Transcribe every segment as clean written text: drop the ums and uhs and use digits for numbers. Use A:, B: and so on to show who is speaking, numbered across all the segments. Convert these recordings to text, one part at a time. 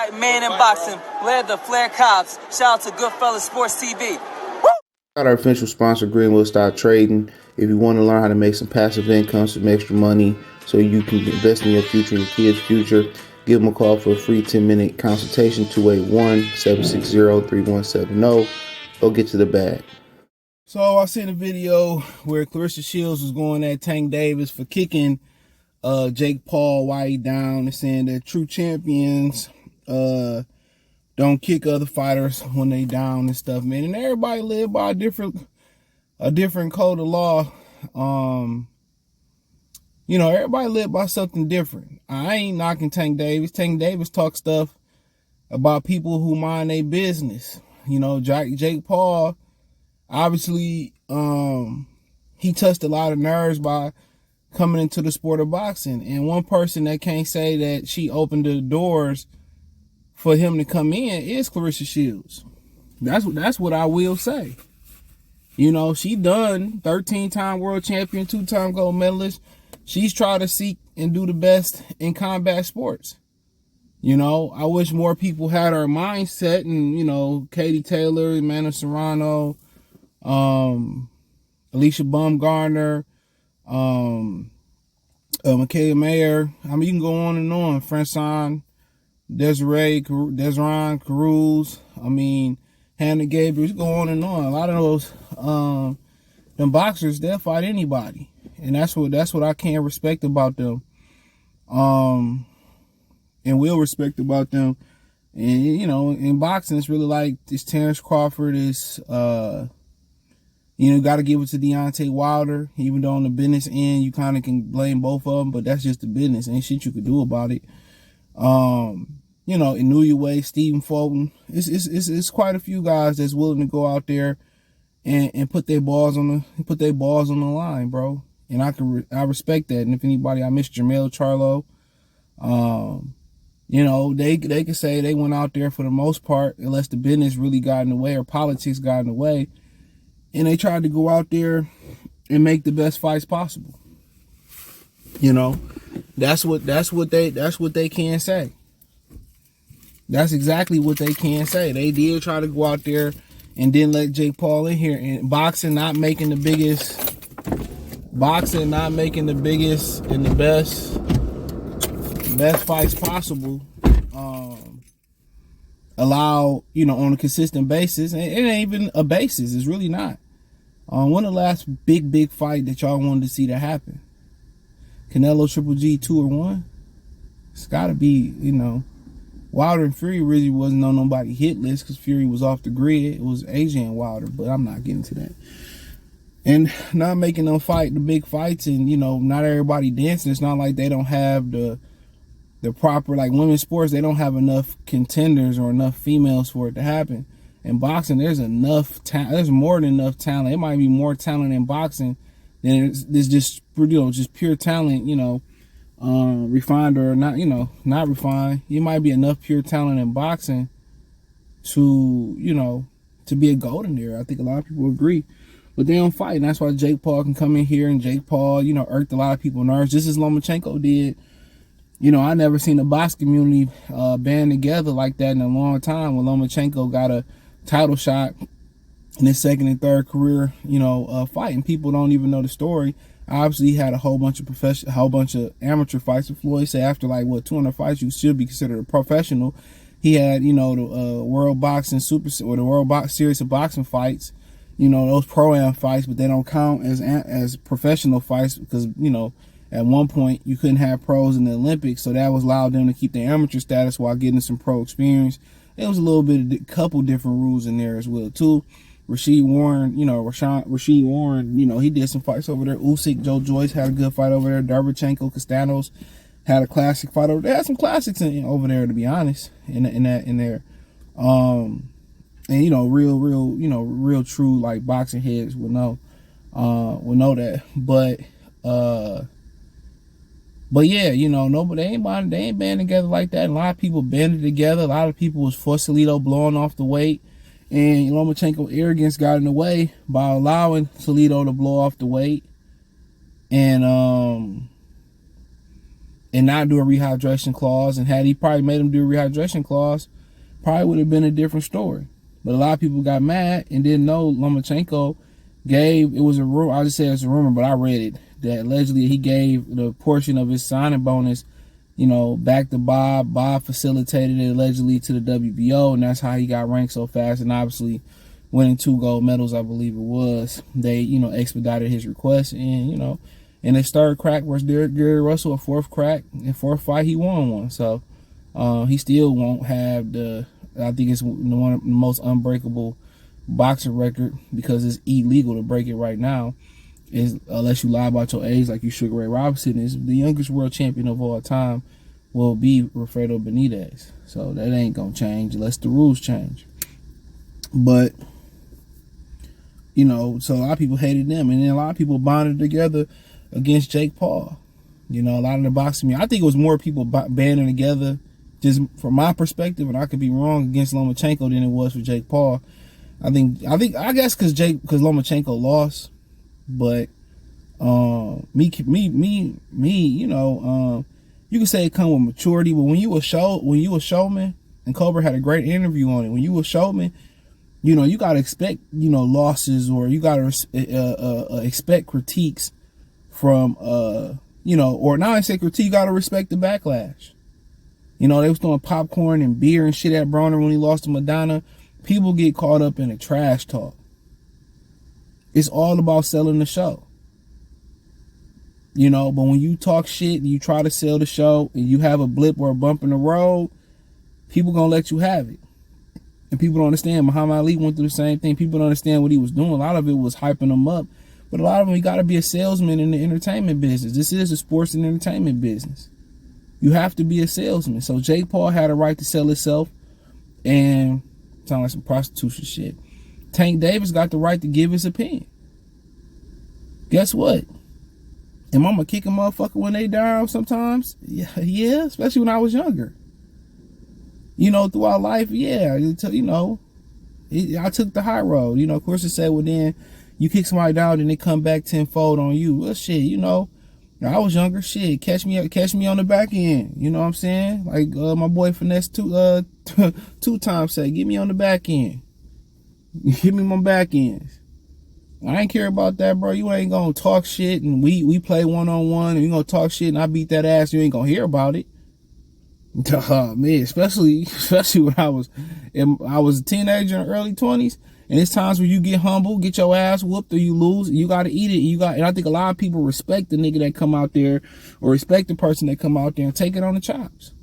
A: Fight man in boxing, led the Flair Cops. Shout out to Goodfellas Sports TV.
B: Got our official sponsor, Greenwood Stock Trading. If you want to learn how to make some passive income, some extra money, so you can invest in your future and your kids' future, give them a call for a free 10-minute consultation, 281-760-3170. Go get to the bag.
C: So I seen a video where Claressa Shields was going at Tank Davis for kicking Jake Paul while he down, and saying that true champions don't kick other fighters when they down and stuff, man. And everybody live by a different code of law. You know, everybody live by something different. I ain't knocking Tank Davis. Tank Davis talk stuff about people who mind their business. You know, Jake Paul, obviously, he touched a lot of nerves by coming into the sport of boxing. And one person that can't say that she opened the doors for him to come in is Claressa Shields. That's what I will say. You know, she done 13-time world champion, 2-time gold medalist. She's trying to seek and do the best in combat sports. You know, I wish more people had her mindset, and, you know, Katie Taylor, Amanda Serrano, Alicia Baumgartner, Mikaela Mayer. I mean, you can go on and on. Franson, Desron Cruz. I mean, Hannah Gabriel. You go on and on. A lot of those them boxers, they'll fight anybody, and that's what I can't respect about them. And will respect about them. And, you know, in boxing, it's really like this Terrence Crawford is, you know, got to give it to Deontay Wilder. Even though on the business end, you kind of can blame both of them, but that's just the business. Ain't shit you could do about it. You know, Inoue, Stephen Fulton. It's quite a few guys that's willing to go out there and put their balls on the line, bro. And I respect that. And if anybody, I miss Jermell Charlo. You know, they could say they went out there for the most part, unless the business really got in the way or politics got in the way, and they tried to go out there and make the best fights possible. You know, that's what they can say. That's exactly what they can say. They did try to go out there and didn't let Jake Paul in here. And boxing not making the biggest and the best fights possible, allow, you know, on a consistent basis. And it ain't even a basis. It's really not. When the last big fight that y'all wanted to see that happen? Canelo Triple G 2 or 1? It's got to be, you know, Wilder and Fury really wasn't on nobody hit list because Fury was off the grid. It was AJ and Wilder, but I'm not getting to that. And not making them fight the big fights, and, you know, not everybody dancing. It's not like they don't have the proper, like women's sports, they don't have enough contenders or enough females for it to happen. In boxing, there's enough talent. There's more than enough talent. It might be more talent in boxing than there's just, you know, just pure talent, you know, refined or not, you know, not refined. You might be enough pure talent in boxing to, you know, to be a golden era. I think a lot of people agree, but they don't fight. And that's why Jake Paul can come in here, and Jake Paul, you know, irked a lot of people's nerves, just as Lomachenko did. You know, I never seen the box community band together like that in a long time. When Lomachenko got a title shot in his second and third career, you know, fight, and people don't even know the story. Obviously, he had a whole bunch of amateur fights. With Floyd say after like 200 fights, you should be considered a professional. He had, you know, the World Boxing or the World Series of Boxing fights. You know, those pro-am fights, but they don't count as professional fights because, you know, at one point you couldn't have pros in the Olympics, so that was allowed them to keep their amateur status while getting some pro experience. There was a little bit of a couple different rules in there as well too. Rashid Warren, you know, he did some fights over there. Usyk, Joe Joyce had a good fight over there. Derevchenko, Castanos had a classic fight over there. They had some classics over there, to be honest, in there. And, you know, real true like boxing heads would know that. But yeah, you know, they ain't band together like that. A lot of people banded together. A lot of people was for Salido blowing off the weight. And Lomachenko arrogance got in the way by allowing Salido to blow off the weight. And and not do a rehydration clause. And had he probably made him do a rehydration clause, probably would have been a different story. But a lot of people got mad and didn't know Lomachenko gave, it was a rumor, I just say it's a rumor, but I read it, that allegedly he gave the portion of his signing bonus, back to Bob. Bob facilitated it allegedly to the WBO, and that's how he got ranked so fast, and obviously winning 2 gold medals, I believe it was. They, expedited his request, and, in his third crack versus Gary Russell, a fourth crack, and fourth fight, he won one. So he still won't have I think it's one of the most unbreakable boxing record, because it's illegal to break it right now, is unless you lie about your age like you Sugar Ray Robinson is. The youngest world champion of all time will be Wilfredo Benitez. So that ain't gonna change unless the rules change. But so a lot of people hated them, and then a lot of people bonded together against Jake Paul. A lot of the boxing, I think it was more people banding together, just from my perspective, and I could be wrong, against Lomachenko than it was for Jake Paul. I guess because Lomachenko lost, but you can say it come with maturity. But when you a showman, and Cobra had a great interview on it. When you a showman, you gotta expect losses, or you gotta expect critiques from or not say critique. You gotta respect the backlash. They was throwing popcorn and beer and shit at Broner when he lost to Madonna. People get caught up in the trash talk. It's all about selling the show. But when you talk shit and you try to sell the show and you have a blip or a bump in the road, people gonna let you have it. And people don't understand. Muhammad Ali went through the same thing. People don't understand what he was doing. A lot of it was hyping him up. But a lot of them, you gotta be a salesman in the entertainment business. This is a sports and entertainment business. You have to be a salesman. So Jake Paul had a right to sell himself, and sound like some prostitution shit. Tank Davis got the right to give his opinion. Guess what? Am I gonna kick a motherfucker when they down sometimes? Yeah, especially when I was younger. Throughout life, yeah, I took the high road. Of course, it said, well, then you kick somebody down and they come back tenfold on you. Well, shit, I was younger. Shit, catch me on the back end. You know what I'm saying? Like my boy Finesse two times said, get me on the back end. Give me my back ends. I ain't care about that, bro. You ain't gonna talk shit, and we play 1-on-1, and you gonna talk shit, and I beat that ass. You ain't gonna hear about it. Man, especially when I was a teenager in the early 20s, and it's times where you get humble, get your ass whooped, or you lose. You gotta eat it. And I think a lot of people respect the nigga that come out there, or respect the person that come out there and take it on the chops.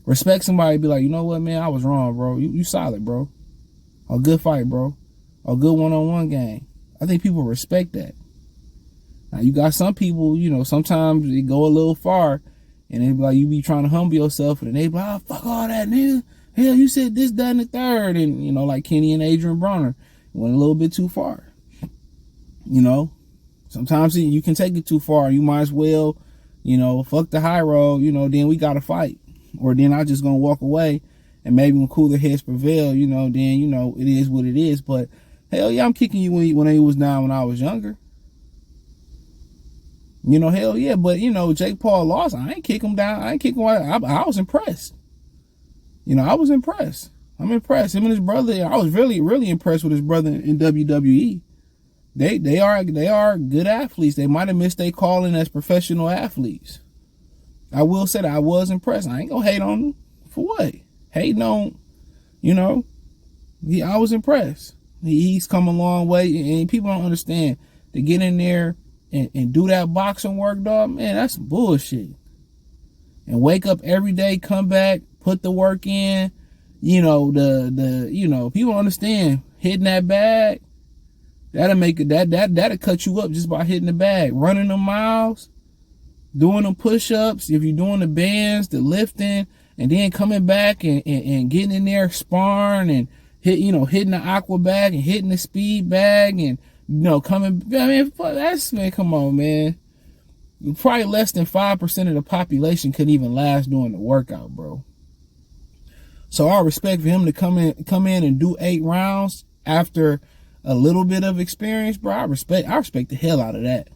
C: Respect somebody, be like, you know what, man, I was wrong, bro. You solid, bro. A good fight, bro. A good 1-on-1 game. I think people respect that. Now, you got some people, sometimes they go a little far, and they be like, you be trying to humble yourself, and they be like, oh, fuck all that, nigga. Hell, you said this, that, and the third. And, like Kenny and Adrian Broner went a little bit too far. Sometimes you can take it too far. You might as well, fuck the high road, then we got to fight. Or then I just gonna walk away, and maybe when cooler heads prevail, then, it is what it is. But hell yeah, I'm kicking you when he was down when I was younger. Hell yeah. But, Jake Paul lost. I ain't kick him down. I was impressed. I was impressed. I'm impressed. Him and his brother, I was really, really impressed with his brother in WWE. They are good athletes. They might have missed their calling as professional athletes. I will say that I was impressed. I ain't gonna hate on them. For what? Hating on, I was impressed. He's come a long way, and people don't understand. To get in there and do that boxing work, dog, man, that's some bullshit. And wake up every day, come back, put the work in. People don't understand. Hitting that bag, that'll make it, that'll cut you up just by hitting the bag. Running them miles, doing the push-ups, if you're doing the bands, the lifting, and then coming back and getting in there sparring and hitting the aqua bag and hitting the speed bag and coming. Man, come on, man. Probably less than 5% of the population couldn't even last doing the workout, bro. So I respect for him to come in and do 8 rounds after a little bit of experience, bro. I respect the hell out of that.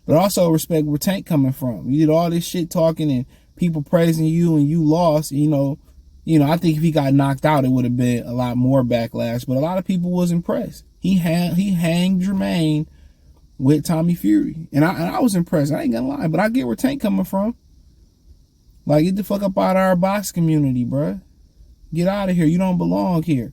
C: But also respect where Tank coming from. You did all this shit talking and people praising you and you lost. You know, I think if he got knocked out, it would have been a lot more backlash. But a lot of people was impressed. He hanged Jermaine with Tommy Fury, and I was impressed. I ain't gonna lie, but I get where Tank coming from. Like, get the fuck up out of our box community, bruh. Get out of here. You don't belong here.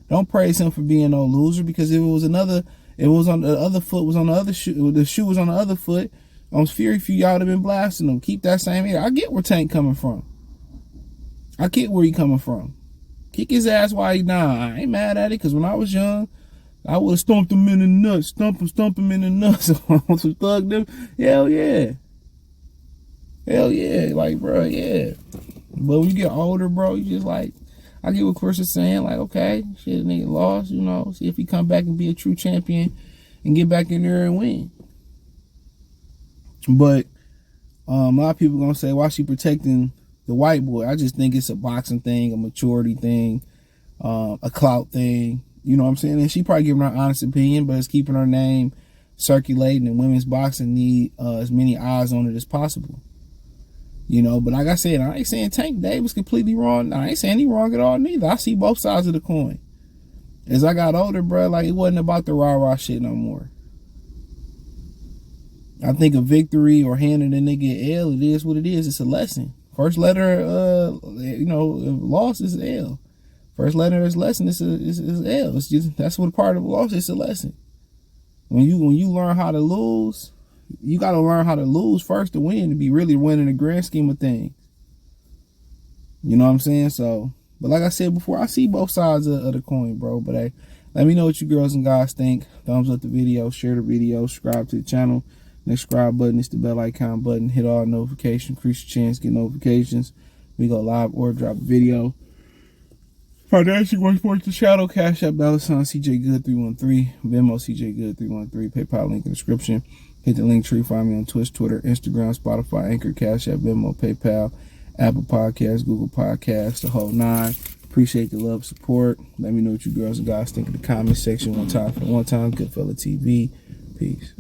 C: Don't praise him for being no loser, because if it was on the other foot, was on the other shoe, the shoe was on the other foot, on Fury, if y'all would have been blasting him. Keep that same air. I get where Tank coming from. I get where he coming from. Kick his ass while he down. I ain't mad at it, because when I was young, I would have stomped him in the nuts. Stomp him in the nuts. On some thug them. Hell yeah. Hell yeah. Like, bro, yeah. But when you get older, bro, you just like, I get what Chris is saying. Like, okay, shit, nigga lost, you know. See if he come back and be a true champion and get back in there and win. But a lot of people gonna say, why she protecting the white boy? I just think it's a boxing thing, a maturity thing, a clout thing. You know what I'm saying? And she probably giving her honest opinion, but it's keeping her name circulating, and women's boxing need as many eyes on it as possible. You know, but like I said, I ain't saying Tank Davis completely wrong. I ain't saying he wrong at all neither. I see both sides of the coin. As I got older, bro, like, it wasn't about the rah-rah shit no more. I think a victory or handing a nigga L, it is what it is. It's a lesson. First letter, loss is L. First letter is lesson is L. It's just, that's what part of a loss is, a lesson. When you learn how to lose, you got to learn how to lose first to win, to be really winning the grand scheme of things. You know what I'm saying? So, but like I said before, I see both sides of the coin, bro. But hey, let me know what you girls and guys think. Thumbs up the video, share the video, subscribe to the channel. Next subscribe button is the bell icon button. Hit all notifications, increase your chance, get notifications. We go live or drop a video. Financial One Sports the Shadow, Cash App, $CJ Good 313, Venmo CJ Good 313, PayPal link in the description. Hit the link tree, find me on Twitch, Twitter, Instagram, Spotify, Anchor, Cash App, Venmo, PayPal, Apple Podcasts, Google Podcasts, the whole nine. Appreciate the love, support. Let me know what you girls and guys think in the comment section. One time, Goodfella TV. Peace.